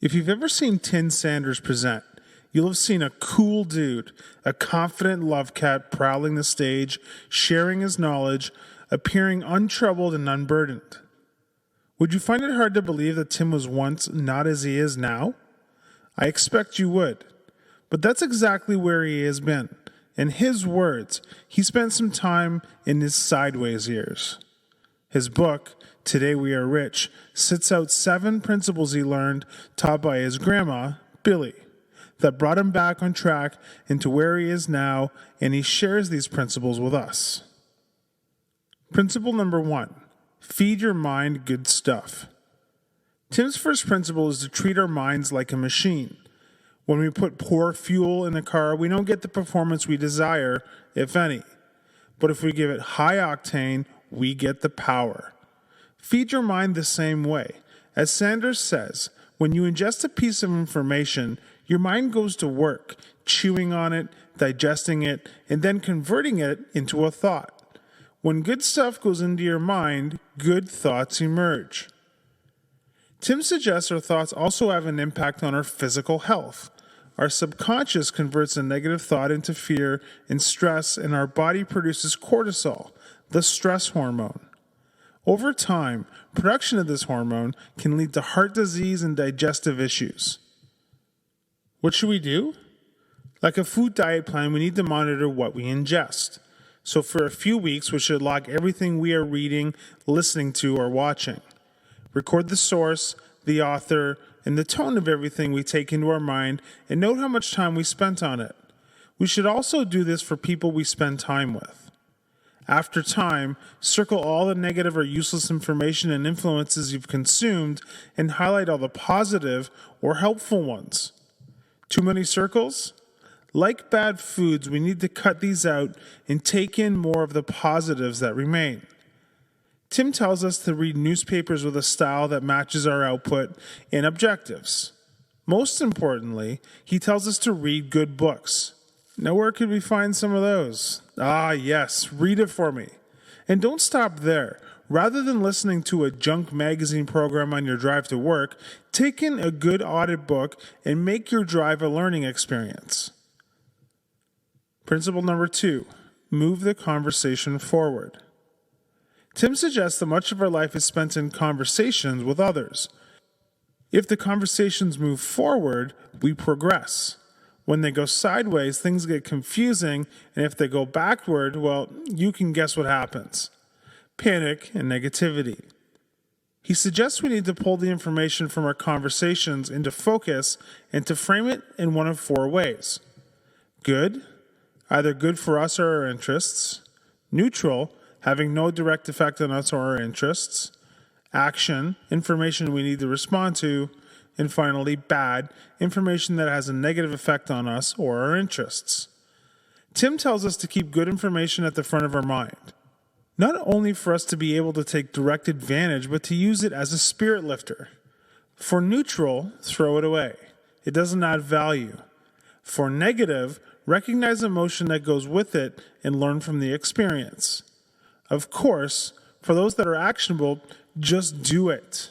If you've ever seen Tim Sanders present, you'll have seen a cool dude, a confident love cat prowling the stage, sharing his knowledge, appearing untroubled and unburdened. Would you find it hard to believe that Tim was once not as he is now? I expect you would. But that's exactly where he has been. In his words, he spent some time in his sideways years. His book, Today We Are Rich, sets out 7 principles he learned, taught by his grandma, Billye, that brought him back on track into where he is now, and he shares these principles with us. Principle number 1, feed your mind good stuff. Tim's first principle is to treat our minds like a machine. When we put poor fuel in a car, we don't get the performance we desire, if any. But if we give it high octane, we get the power. Feed your mind the same way. As Sanders says, when you ingest a piece of information, your mind goes to work, chewing on it, digesting it, and then converting it into a thought. When good stuff goes into your mind, good thoughts emerge. Tim suggests our thoughts also have an impact on our physical health. Our subconscious converts a negative thought into fear and stress, and our body produces cortisol, the stress hormone. Over time, production of this hormone can lead to heart disease and digestive issues. What should we do? Like a food diet plan, we need to monitor what we ingest. So for a few weeks, we should log everything we are reading, listening to, or watching. Record the source, the author, and the tone of everything we take into our mind, and note how much time we spent on it. We should also do this for people we spend time with. After time, circle all the negative or useless information and influences you've consumed and highlight all the positive or helpful ones. Too many circles? Like bad foods, we need to cut these out and take in more of the positives that remain. Tim tells us to read newspapers with a style that matches our output and objectives. Most importantly, he tells us to read good books. Now, where could we find some of those? Ah, yes, read it for me. And don't stop there. Rather than listening to a junk magazine program on your drive to work, take in a good audiobook and make your drive a learning experience. Principle number 2, move the conversation forward. Tim suggests that much of our life is spent in conversations with others. If the conversations move forward, we progress. When they go sideways, things get confusing, and if they go backward, well, you can guess what happens. Panic and negativity. He suggests we need to pull the information from our conversations into focus and to frame it in one of 4 ways. Good, either good for us or our interests. Neutral, having no direct effect on us or our interests. Action, information we need to respond to. And finally, bad, information that has a negative effect on us or our interests. Tim tells us to keep good information at the front of our mind. Not only for us to be able to take direct advantage, but to use it as a spirit lifter. For neutral, throw it away. It doesn't add value. For negative, recognize the emotion that goes with it and learn from the experience. Of course, for those that are actionable, just do it.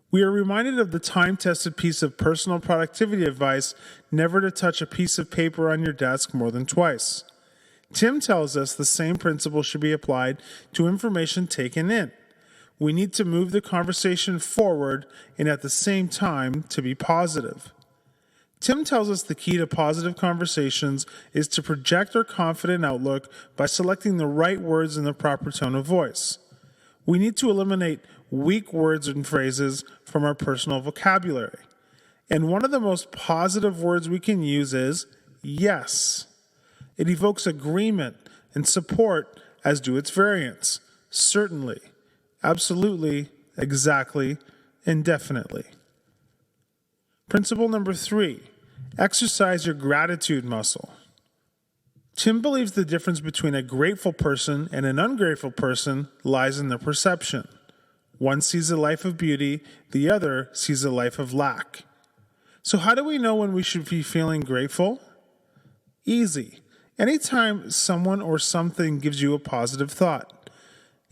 We are reminded of the time-tested piece of personal productivity advice, never to touch a piece of paper on your desk more than twice. Tim tells us the same principle should be applied to information taken in. We need to move the conversation forward and at the same time to be positive. Tim tells us the key to positive conversations is to project our confident outlook by selecting the right words in the proper tone of voice. We need to eliminate weak words and phrases from our personal vocabulary. And one of the most positive words we can use is yes. It evokes agreement and support, as do its variants. Certainly, absolutely, exactly, and definitely. Principle number 3, exercise your gratitude muscle. Tim believes the difference between a grateful person and an ungrateful person lies in the perception. One sees a life of beauty, the other sees a life of lack. So how do we know when we should be feeling grateful? Easy. Anytime someone or something gives you a positive thought.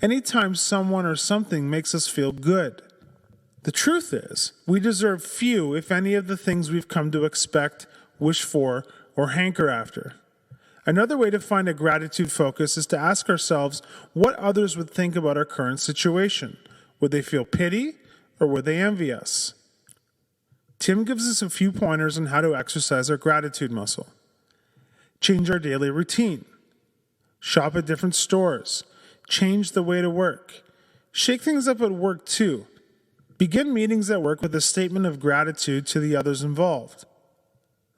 Anytime someone or something makes us feel good. The truth is, we deserve few, if any, of the things we've come to expect, wish for, or hanker after. Another way to find a gratitude focus is to ask ourselves what others would think about our current situation. Would they feel pity, or would they envy us? Tim gives us a few pointers on how to exercise our gratitude muscle. Change our daily routine. Shop at different stores. Change the way to work. Shake things up at work too. Begin meetings at work with a statement of gratitude to the others involved,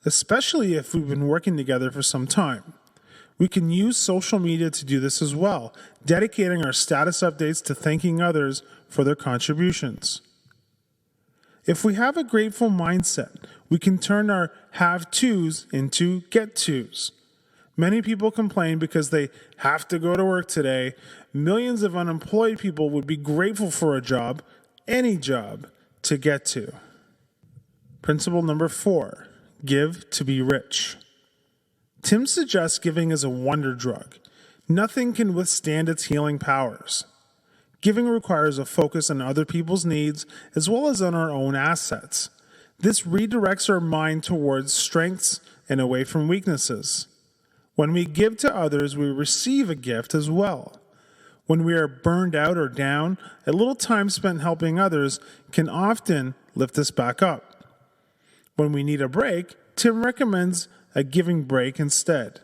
especially if we've been working together for some time. We can use social media to do this as well, dedicating our status updates to thanking others for their contributions. If we have a grateful mindset, we can turn our have-tos into get-tos. Many people complain because they have to go to work today. Millions of unemployed people would be grateful for a job, any job, to get to. Principle number 4, give to be rich. Tim suggests giving is a wonder drug. Nothing can withstand its healing powers. Giving requires a focus on other people's needs as well as on our own assets. This redirects our mind towards strengths and away from weaknesses. When we give to others, we receive a gift as well. When we are burned out or down, a little time spent helping others can often lift us back up. When we need a break, Tim recommends a giving break instead.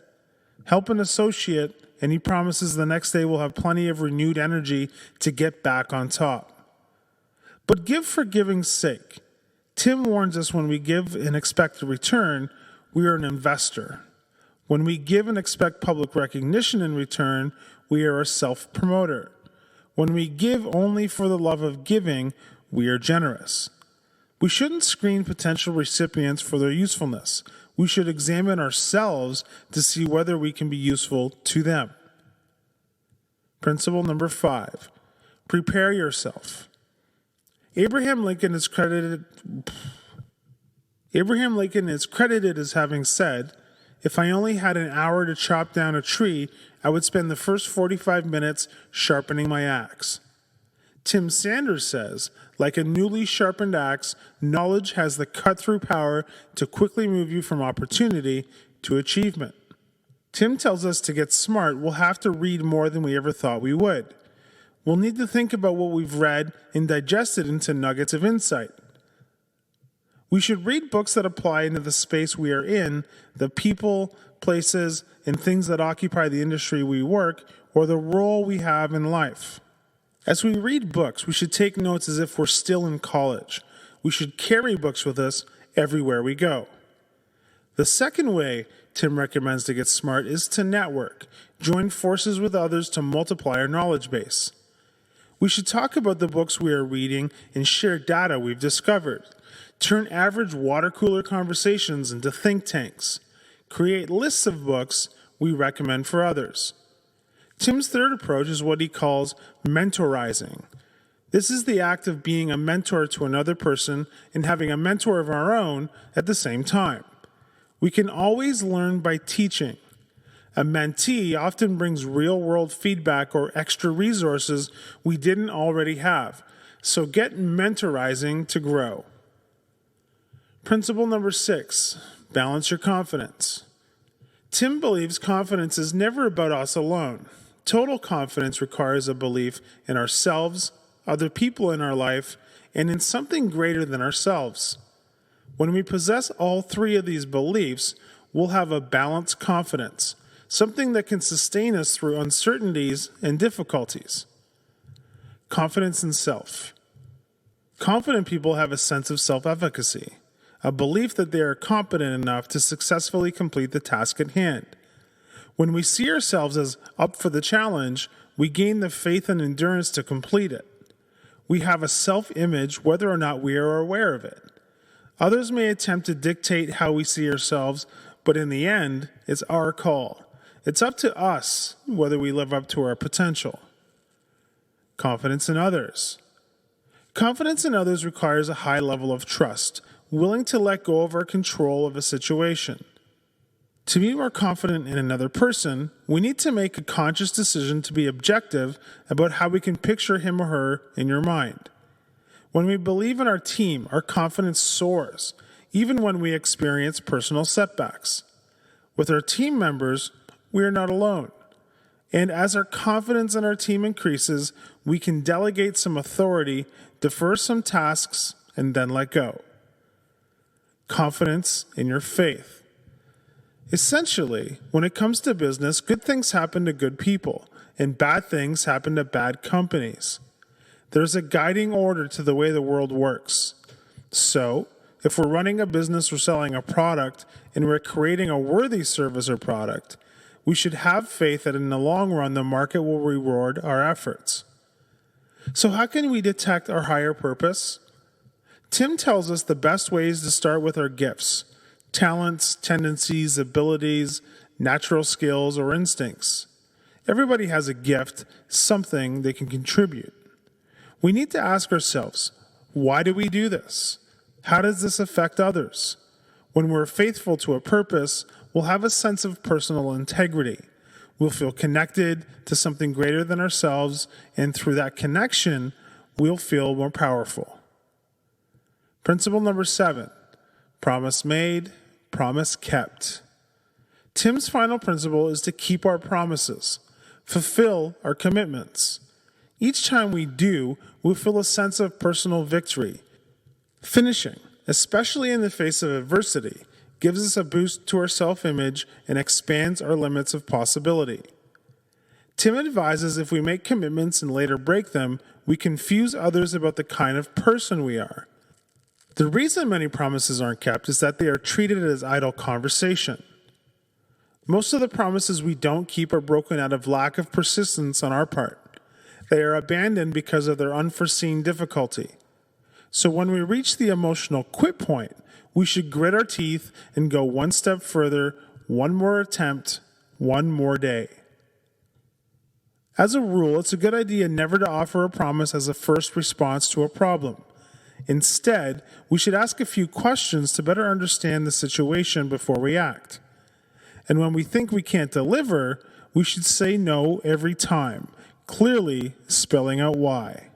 Help an associate, and he promises the next day we'll have plenty of renewed energy to get back on top. But give for giving's sake. Tim warns us when we give and expect a return, we are an investor. When we give and expect public recognition in return, we are a self-promoter. When we give only for the love of giving, we are generous. We shouldn't screen potential recipients for their usefulness. We should examine ourselves to see whether we can be useful to them. Principle number 5, prepare yourself. Abraham Lincoln is credited as having said, "If I only had an hour to chop down a tree, I would spend the first 45 minutes sharpening my axe." Tim Sanders says, like a newly sharpened axe, knowledge has the cut-through power to quickly move you from opportunity to achievement. Tim tells us to get smart, we'll have to read more than we ever thought we would. We'll need to think about what we've read and digest it into nuggets of insight. We should read books that apply into the space we are in, the people, places, and things that occupy the industry we work, or the role we have in life. As we read books, we should take notes as if we're still in college. We should carry books with us everywhere we go. The second way Tim recommends to get smart is to network, join forces with others to multiply our knowledge base. We should talk about the books we are reading and share data we've discovered. Turn average water cooler conversations into think tanks. Create lists of books we recommend for others. Tim's third approach is what he calls mentorizing. This is the act of being a mentor to another person and having a mentor of our own at the same time. We can always learn by teaching. A mentee often brings real-world feedback or extra resources we didn't already have, so get mentorizing to grow. Principle number 6, balance your confidence. Tim believes confidence is never about us alone. Total confidence requires a belief in ourselves, other people in our life, and in something greater than ourselves. When we possess all three of these beliefs, we'll have a balanced confidence, something that can sustain us through uncertainties and difficulties. Confidence in self. Confident people have a sense of self-efficacy, a belief that they are competent enough to successfully complete the task at hand. When we see ourselves as up for the challenge, we gain the faith and endurance to complete it. We have a self-image whether or not we are aware of it. Others may attempt to dictate how we see ourselves, but in the end, it's our call. It's up to us whether we live up to our potential. Confidence in others. Confidence in others requires a high level of trust, willing to let go of our control of a situation. To be more confident in another person, we need to make a conscious decision to be objective about how we can picture him or her in your mind. When we believe in our team, our confidence soars, even when we experience personal setbacks. With our team members, we are not alone. And as our confidence in our team increases, we can delegate some authority, defer some tasks, and then let go. Confidence in your faith. Essentially, when it comes to business, good things happen to good people, and bad things happen to bad companies. There's a guiding order to the way the world works. So, if we're running a business or selling a product, and we're creating a worthy service or product, we should have faith that in the long run, the market will reward our efforts. So how can we detect our higher purpose? Tim tells us the best way is to start with our gifts, talents, tendencies, abilities, natural skills, or instincts. Everybody has a gift, something they can contribute. We need to ask ourselves, why do we do this? How does this affect others? When we're faithful to a purpose, we'll have a sense of personal integrity. We'll feel connected to something greater than ourselves, and through that connection, we'll feel more powerful. Principle number 7, promise made, promise kept. Tim's final principle is to keep our promises, fulfill our commitments. Each time we do, we'll feel a sense of personal victory. Finishing, especially in the face of adversity, gives us a boost to our self-image and expands our limits of possibility. Tim advises if we make commitments and later break them, we confuse others about the kind of person we are. The reason many promises aren't kept is that they are treated as idle conversation. Most of the promises we don't keep are broken out of lack of persistence on our part. They are abandoned because of their unforeseen difficulty. So when we reach the emotional quit point, we should grit our teeth and go one step further, one more attempt, one more day. As a rule, it's a good idea never to offer a promise as a first response to a problem. Instead, we should ask a few questions to better understand the situation before we act. And when we think we can't deliver, we should say no every time, clearly spelling out why.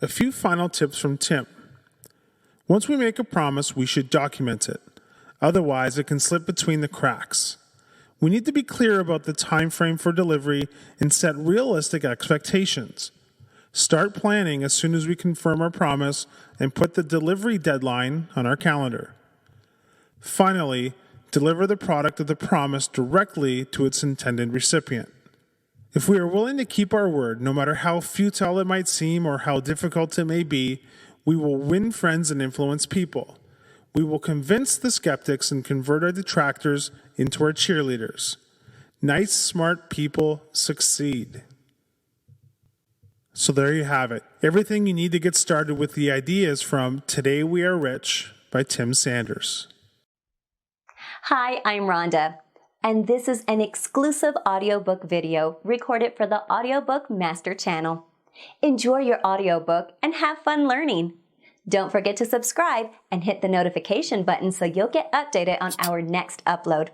A few final tips from Tim. Once we make a promise, we should document it. Otherwise, it can slip between the cracks. We need to be clear about the time frame for delivery and set realistic expectations. Start planning as soon as we confirm our promise and put the delivery deadline on our calendar. Finally, deliver the product of the promise directly to its intended recipient. If we are willing to keep our word, no matter how futile it might seem or how difficult it may be, we will win friends and influence people. We will convince the skeptics and convert our detractors into our cheerleaders. Nice, smart people succeed. So there you have it. Everything you need to get started with the ideas from Today We Are Rich by Tim Sanders. Hi, I'm Rhonda, and this is an exclusive audiobook video recorded for the Audiobook Master Channel. Enjoy your audiobook and have fun learning. Don't forget to subscribe and hit the notification button so you'll get updated on our next upload.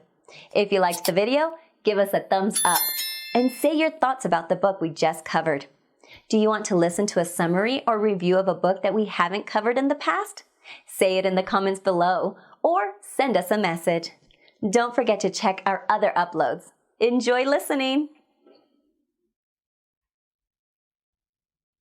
If you liked the video, give us a thumbs up and say your thoughts about the book we just covered. Do you want to listen to a summary or review of a book that we haven't covered in the past? Say it in the comments below or send us a message. Don't forget to check our other uploads. Enjoy listening!